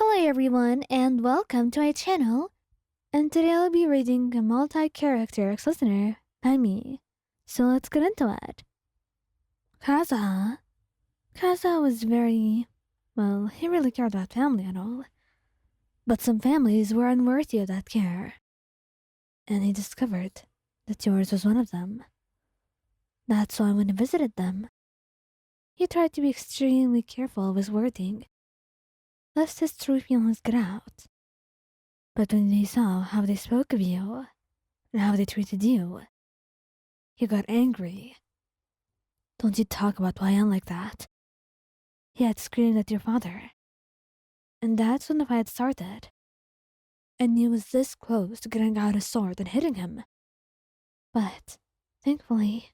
Hello everyone and welcome to my channel, and today I'll be reading a multi-character listener by me. So let's get into it. Kazuha. Kazuha was he really cared about family and all. But some families were unworthy of that care. And he discovered that yours was one of them. That's why when he visited them, he tried to be extremely careful of his wording, lest his true feelings get out. But when he saw how they spoke of you, and how they treated you, he got angry. Don't you talk about Wayan like that. He had screamed at your father. And that's when the fight started. And he was this close to getting out his sword and hitting him. But, thankfully,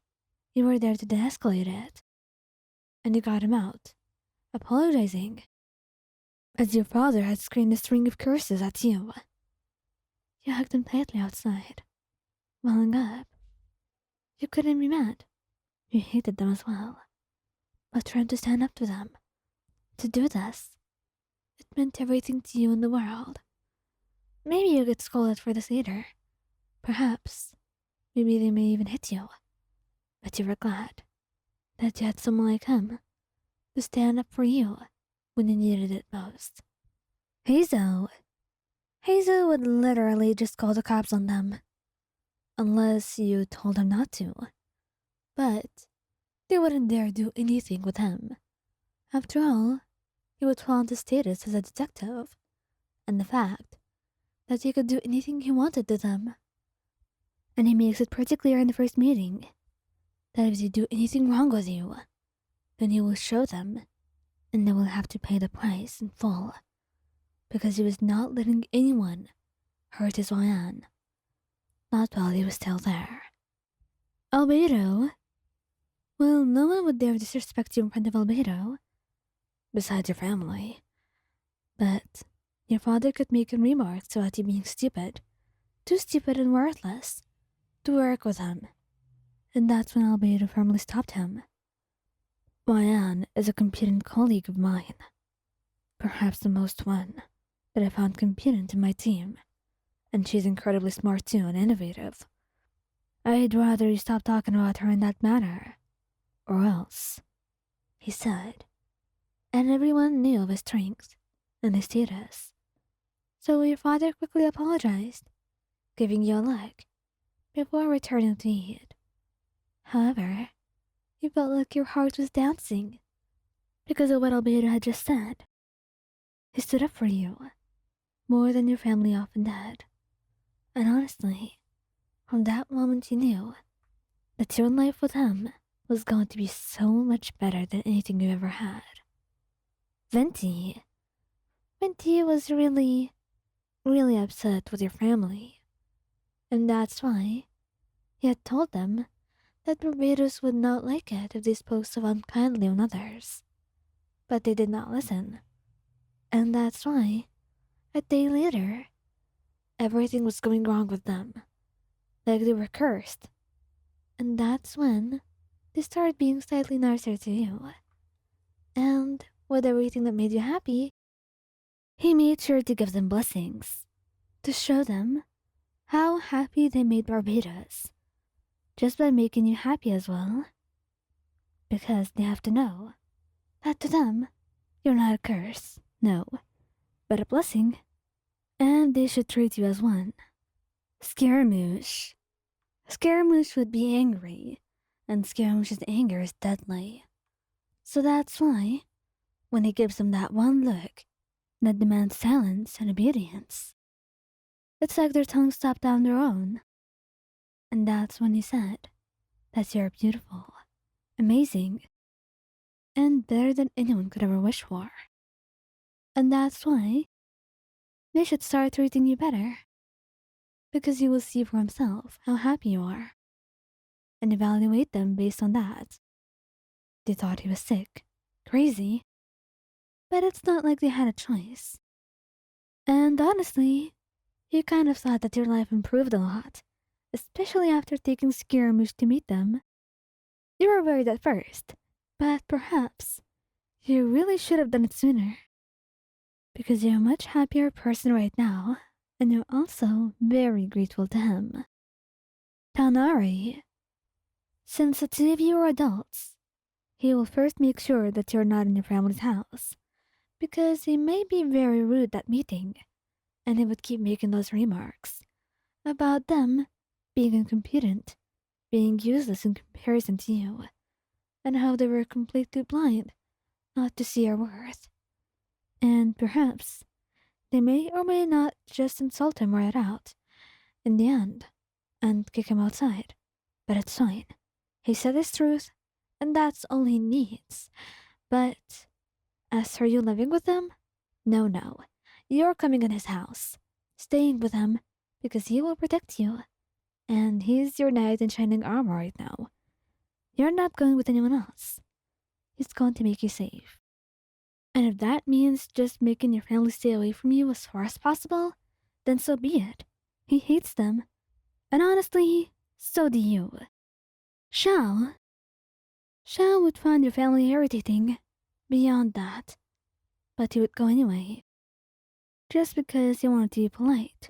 you were there to de-escalate it. And you got him out, apologizing, as your father had screamed a string of curses at you. You hugged him tightly outside, welling up. You couldn't be mad. You hated them as well. But trying to stand up to them, to do this, it meant everything to you in the world. Maybe you'll get scolded for this later. Perhaps. Maybe they may even hit you. But you were glad that you had someone like him to stand up for you when you needed it most. Heizou. Heizou would literally just call the cops on them. Unless you told him not to. But they wouldn't dare do anything with him. After all, he would flaunt his status as a detective, and the fact that he could do anything he wanted to them. And he makes it pretty clear in the first meeting that if they do anything wrong with you, then he will show them, and they will have to pay the price in full, because he was not letting anyone hurt his Wayan, not while he was still there. Albedo. Well, no one would dare disrespect you in front of Albedo, besides your family. But your father could make remarks about you being stupid, too stupid and worthless, to work with him. And that's when Albedo firmly stopped him. Wayan is a competent colleague of mine. Perhaps the most one that I found competent in my team. And she's incredibly smart too and innovative. I'd rather you stop talking about her in that manner. Or else, he said. And everyone knew of his strength and his status. So your father quickly apologized, giving you a look, before returning to eat. However, you felt like your heart was dancing, because of what Albedo had just said. He stood up for you, more than your family often did. And honestly, from that moment you knew that your life with him was going to be so much better than anything you ever had. Venti. Venti was really upset with your family. And that's why he had told them that Barbados would not like it if they spoke so unkindly on others. But they did not listen. And that's why, a day later, everything was going wrong with them. Like they were cursed. And that's when they started being slightly nicer to you. And with everything that made you happy, he made sure to give them blessings, to show them how happy they made Barbados, just by making you happy as well. Because they have to know that to them, you're not a curse, no, but a blessing, and they should treat you as one. Scaramouche. Scaramouche would be angry, and Scaramouche's anger is deadly. So that's why, when he gives them that one look that demands silence and obedience, it's like their tongues stop down their own. And that's when he said that you're beautiful, amazing, and better than anyone could ever wish for. And that's why they should start treating you better, because he will see for himself how happy you are, and evaluate them based on that. They thought he was sick, crazy, but it's not like they had a choice. And honestly, you kind of thought that your life improved a lot, especially after taking Scaramouche to meet them. You were worried at first, but perhaps you really should have done it sooner. because you're a much happier person right now, and you're also very grateful to him. Tighnari, since the two of you are adults, he will first make sure that you're not in your family's house, because he may be very rude at meeting, and he would keep making those remarks about them being incompetent, being useless in comparison to you, and how they were completely blind not to see your worth. And perhaps they may or may not just insult him right out in the end and kick him outside. But it's fine. He said his truth, and that's all he needs. But as for you living with him, no. You're coming in his house, staying with him because he will protect you. And he's your knight in shining armor right now. You're not going with anyone else. He's going to make you safe. And if that means just making your family stay away from you as far as possible, then so be it. He hates them. And honestly, so do you. Xiao would find your family irritating beyond that. But he would go anyway. Just because he wanted to be polite.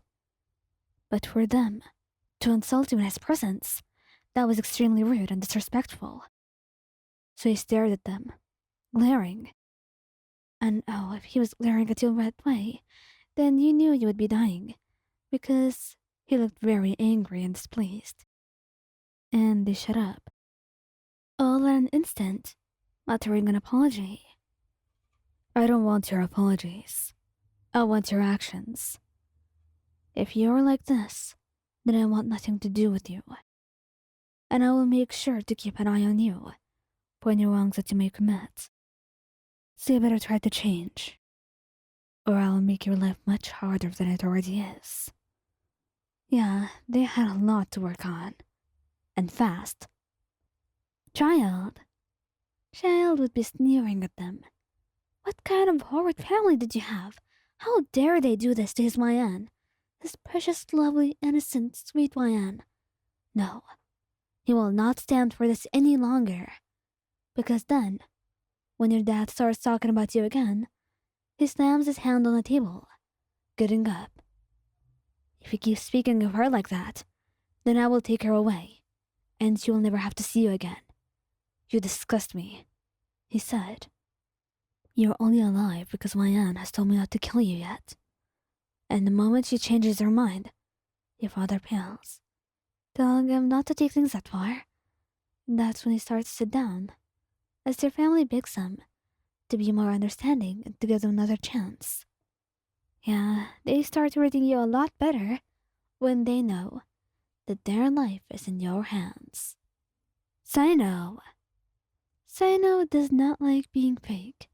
But for them, to insult you in his presence, that was extremely rude and disrespectful. So he stared at them, glaring. And oh, if he was glaring at you right way, then you knew you would be dying, because he looked very angry and displeased. And they shut up, all in an instant, uttering an apology. I don't want your apologies. I want your actions. If you're like this, then I want nothing to do with you. And I will make sure to keep an eye on you for any wrongs that you may commit. So you better try to change, or I'll make your life much harder than it already is. Yeah, they had a lot to work on. And fast. Childe would be sneering at them. What kind of horrid family did you have? How dare they do this to his YN? His precious, lovely, innocent, sweet YN. No, he will not stand for this any longer. Because then, when your dad starts talking about you again, he slams his hand on the table, getting up. If you keep speaking of her like that, then I will take her away, and she will never have to see you again. You disgust me, he said. You're only alive because my aunt has told me not to kill you yet. And the moment she changes her mind, your father pales, telling him not to take things that far. And that's when he starts to sit down, as their family begs him to be more understanding and to give them another chance. Yeah, they start treating you a lot better when they know that their life is in your hands. Cyno does not like being fake.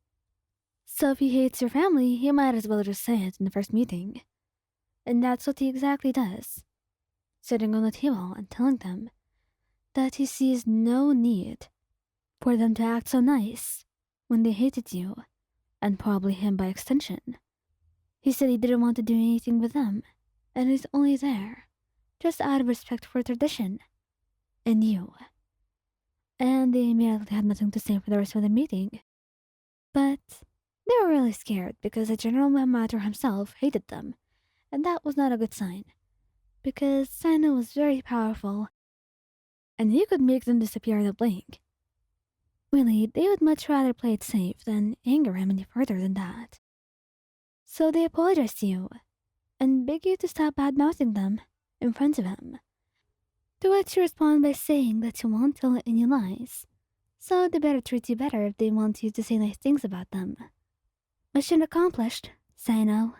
So if he hates your family, he might as well just say it in the first meeting. And that's what he exactly does, sitting on the table and telling them that he sees no need for them to act so nice when they hated you, and probably him by extension. He said he didn't want to do anything with them, and he's only there just out of respect for tradition and you. And they immediately had nothing to say for the rest of the meeting. But they were really scared because the general matter himself hated them, and that was not a good sign, because Cyno was very powerful, and he could make them disappear in a blink. Really, they would much rather play it safe than anger him any further than that. So they apologize to you, and beg you to stop bad-mouthing them in front of him. To which you respond by saying that you won't tell any lies, so they better treat you better if they want you to say nice things about them. Mission accomplished, Cyno.